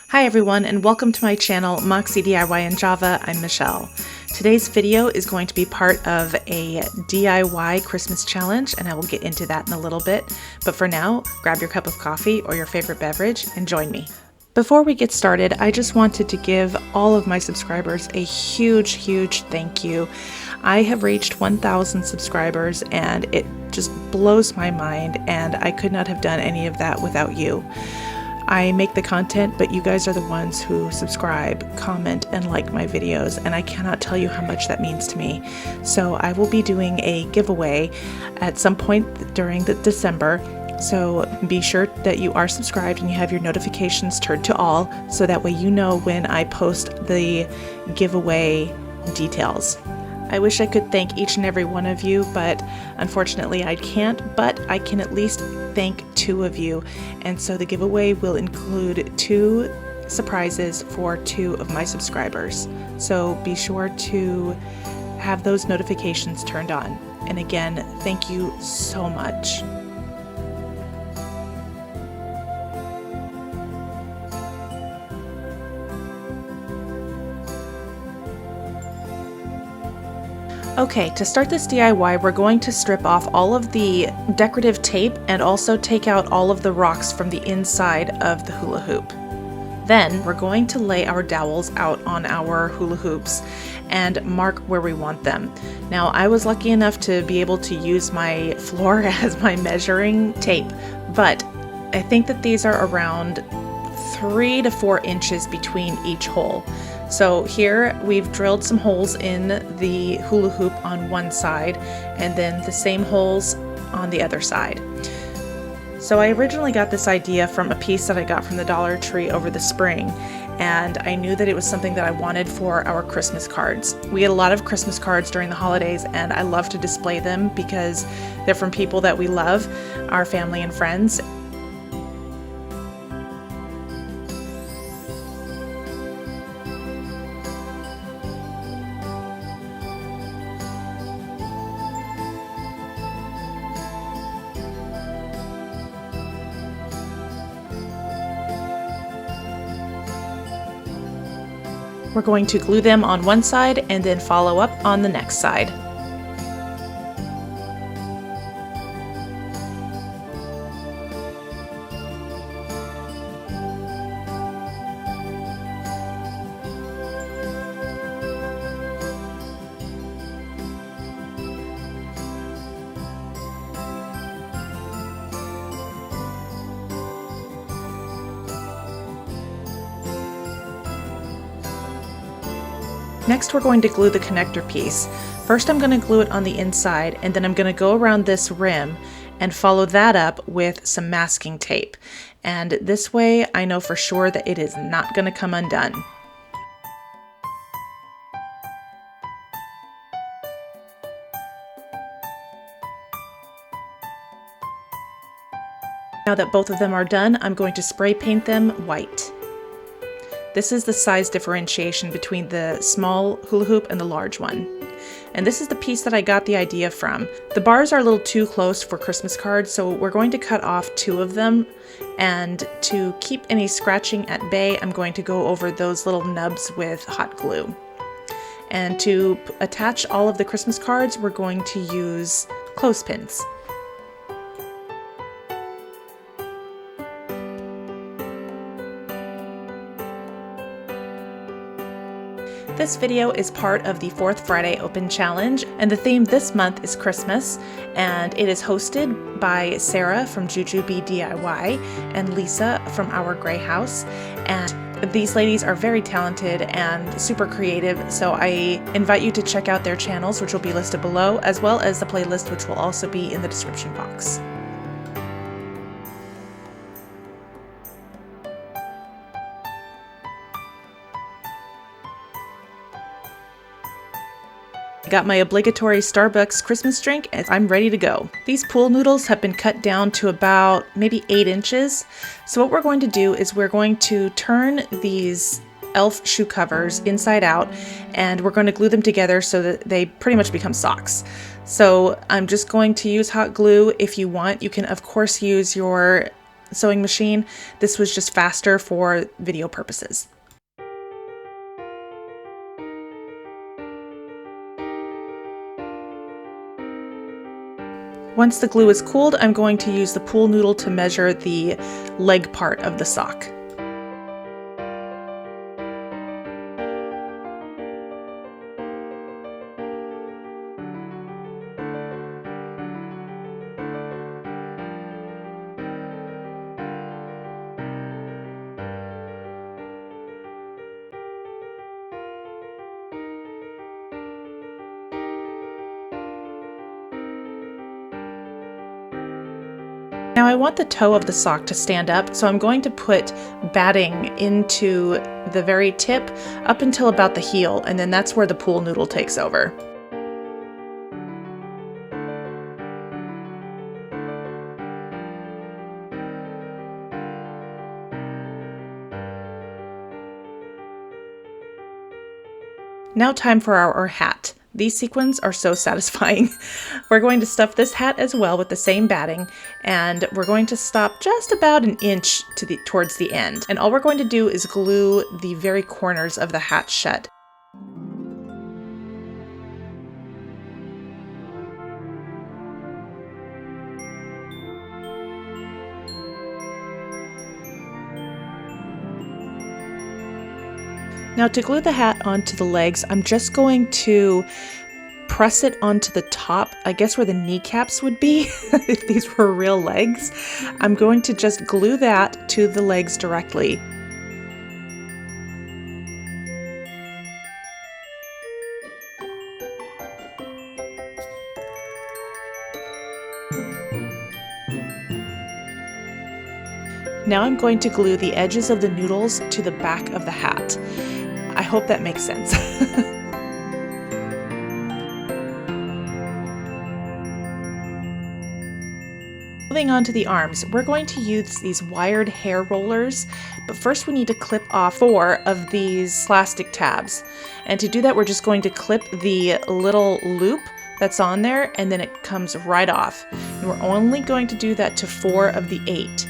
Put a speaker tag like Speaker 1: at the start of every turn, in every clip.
Speaker 1: Hi everyone, and welcome to my channel Moxie DIY in Java. I'm Michelle. Today's video is going to be part of a DIY Christmas challenge, and I will get into that in a little bit. But for now, grab your cup of coffee or your favorite beverage and join me. Before we get started, I just wanted to give all of my subscribers a huge thank you. I have reached 1,000 subscribers and it just blows my mind, and I could not have done any of that without you. I make the content, but you guys are the ones who subscribe, comment, and like my videos, and I cannot tell you how much that means to me. So I will be doing a giveaway at some point during December. So be sure that you are subscribed and you have your notifications turned to all, so that way you know when I post the giveaway details. I wish I could thank each and every one of you, but unfortunately I can't, but I can at least thank 2 of you. And so the giveaway will include 2 surprises for 2 of my subscribers. So be sure to have those notifications turned on. And again, thank you so much. Okay, to start this DIY, we're going to strip off all of the decorative tape and also take out all of the rocks from the inside of the hula hoop. Then we're going to lay our dowels out on our hula hoops and mark where we want them. Now, I was lucky enough to be able to use my floor as my measuring tape, but I think that these are around 3 to 4 inches between each hole. So here we've drilled some holes in the hula hoop on one side and then the same holes on the other side. So I originally got this idea from a piece that I got from the Dollar Tree over the spring, and I knew that it was something that I wanted for our Christmas cards. We had a lot of Christmas cards during the holidays, and I love to display them because they're from people that we love, our family and friends. We're going to glue them on one side and then follow up on the next side. Next, we're going to glue the connector piece. First, I'm going to glue it on the inside, and then I'm going to go around this rim and follow that up with some masking tape. And this way, I know for sure that it is not going to come undone. Now that both of them are done, I'm going to spray paint them white. This is the size differentiation between the small hula hoop and the large one. And this is the piece that I got the idea from. The bars are a little too close for Christmas cards, so we're going to cut off 2 of them. And to keep any scratching at bay, I'm going to go over those little nubs with hot glue. And to attach all of the Christmas cards, we're going to use clothespins. This video is part of the 4th Friday Open Challenge, and the theme this month is Christmas, and it is hosted by Sarah from JujuB DIY and Lisa from Our Gray House. And these ladies are very talented and super creative, so I invite you to check out their channels, which will be listed below, as well as the playlist, which will also be in the description box. I got my obligatory Starbucks Christmas drink and I'm ready to go. These pool noodles have been cut down to about maybe 8 inches. So what we're going to do is we're going to turn these elf shoe covers inside out, and we're going to glue them together so that they pretty much become socks. So I'm just going to use hot glue. If you want, you can of course use your sewing machine. This was just faster for video purposes. Once the glue is cooled, I'm going to use the pool noodle to measure the leg part of the sock. Now I want the toe of the sock to stand up, so I'm going to put batting into the very tip up until about the heel, and then that's where the pool noodle takes over. Now time for our hat. These sequins are so satisfying. We're going to stuff this hat as well with the same batting, and we're going to stop just about an inch towards the end. And all we're going to do is glue the very corners of the hat shut. Now to glue the hat onto the legs, I'm just going to press it onto the top, I guess where the kneecaps would be, if these were real legs. I'm going to just glue that to the legs directly. Now I'm going to glue the edges of the noodles to the back of the hat. I hope that makes sense. Moving on to the arms, we're going to use these wired hair rollers, but first we need to clip off 4 of these plastic tabs. And to do that, we're just going to clip the little loop that's on there, and then it comes right off. And we're only going to do that to 4 of the 8.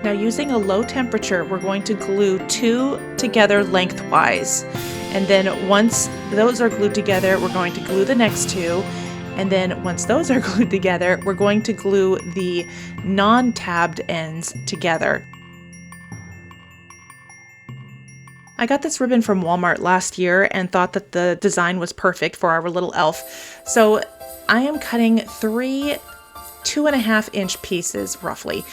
Speaker 1: Now using a low temperature, we're going to glue 2 together lengthwise. And then once those are glued together, we're going to glue the next 2. And then once those are glued together, we're going to glue the non-tabbed ends together. I got this ribbon from Walmart last year and thought that the design was perfect for our little elf. So I am cutting 3 2.5-inch pieces roughly.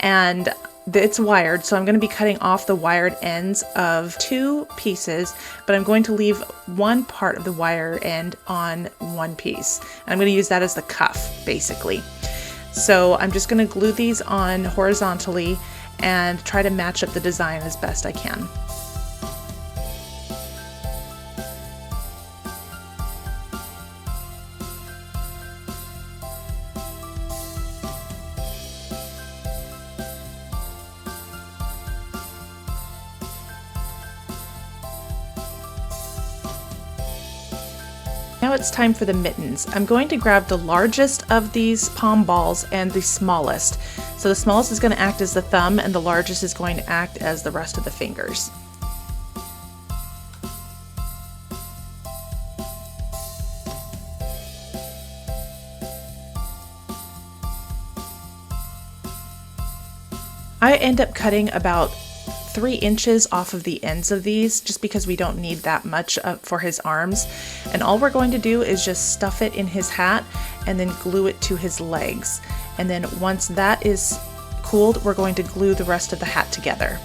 Speaker 1: And it's wired, so I'm going to be cutting off the wired ends of 2 pieces, but I'm going to leave 1 part of the wire end on 1 piece. And I'm going to use that as the cuff, basically. So I'm just going to glue these on horizontally and try to match up the design as best I can. Now it's time for the mittens. I'm going to grab the largest of these palm balls and the smallest. So the smallest is going to act as the thumb and the largest is going to act as the rest of the fingers. I end up cutting about 3 inches off of the ends of these just because we don't need that much for his arms, and all we're going to do is just stuff it in his hat and then glue it to his legs. And then once that is cooled, we're going to glue the rest of the hat together.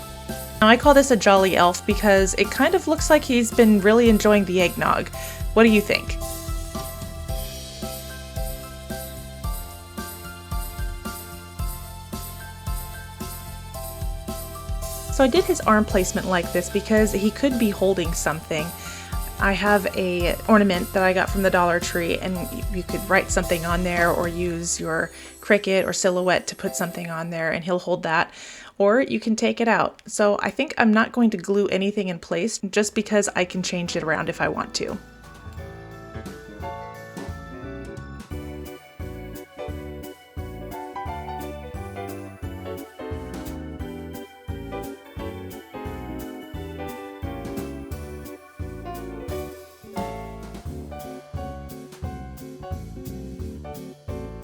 Speaker 1: Now I call this a jolly elf because it kind of looks like he's been really enjoying the eggnog. What do you think? So I did his arm placement like this because he could be holding something. I have a ornament that I got from the Dollar Tree, and you could write something on there or use your Cricut or Silhouette to put something on there and he'll hold that. or you can take it out. So I think I'm not going to glue anything in place just because I can change it around if I want to.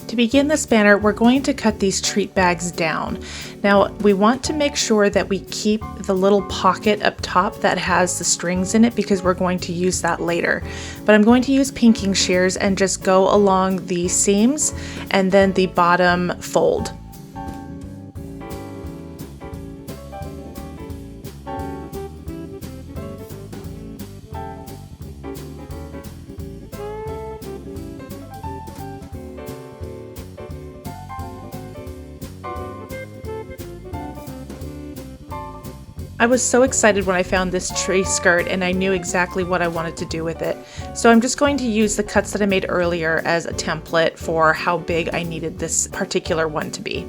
Speaker 1: To begin this banner, we're going to cut these treat bags down. Now, we want to make sure that we keep the little pocket up top that has the strings in it because we're going to use that later. But I'm going to use pinking shears and just go along the seams and then the bottom fold. I was so excited when I found this tree skirt and I knew exactly what I wanted to do with it. So I'm just going to use the cuts that I made earlier as a template for how big I needed this particular one to be.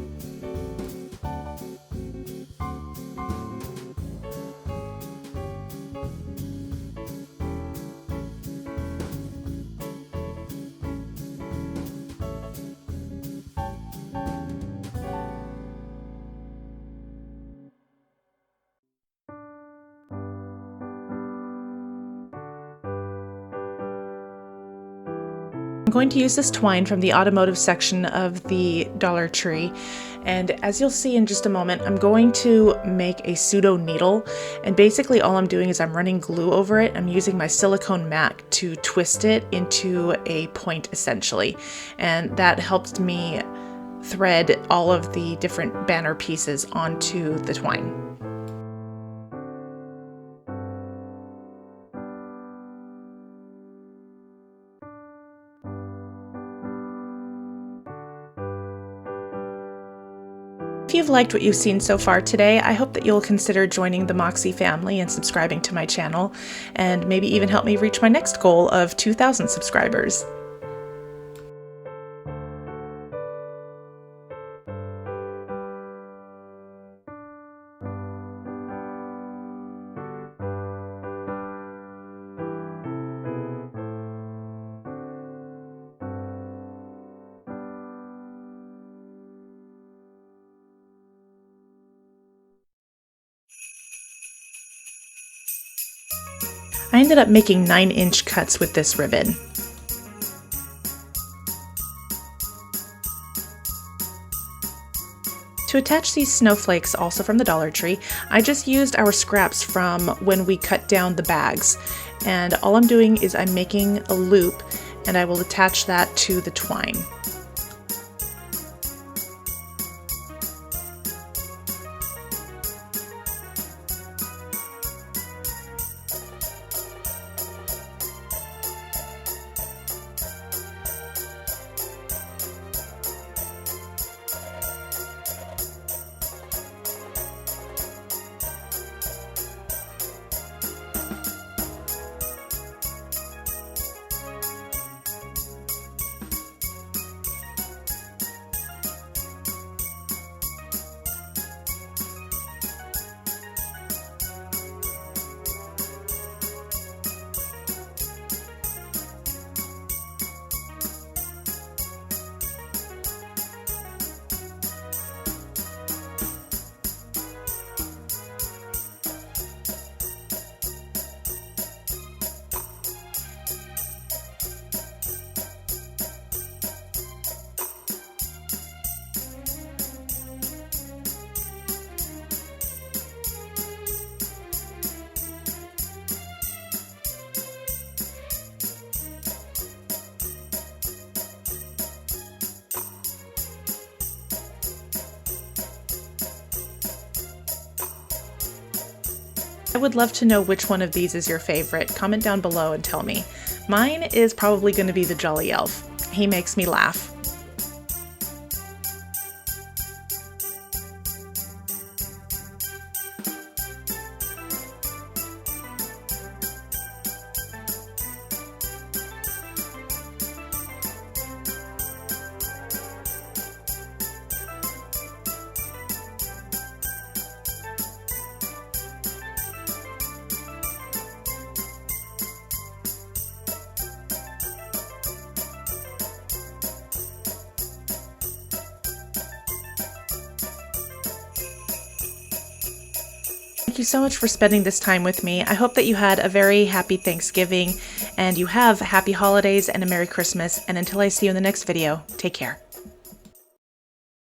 Speaker 1: I'm going to use this twine from the automotive section of the Dollar Tree, and as you'll see in just a moment, I'm going to make a pseudo needle, and basically all I'm doing is I'm running glue over it. I'm using my silicone mat to twist it into a point essentially, and that helps me thread all of the different banner pieces onto the twine. If you've liked what you've seen so far today, I hope that you'll consider joining the Moxie family and subscribing to my channel, and maybe even help me reach my next goal of 2,000 subscribers. I ended up making 9-inch cuts with this ribbon. To attach these snowflakes, also from the Dollar Tree, I just used our scraps from when we cut down the bags. And all I'm doing is I'm making a loop and I will attach that to the twine. I would love to know which one of these is your favorite. Comment down below and tell me. Mine is probably going to be the Jolly Elf. He makes me laugh. Thank you so much for spending this time with me. I hope that you had a very happy Thanksgiving and you have happy holidays and a Merry Christmas. And until I see you in the next video, take care.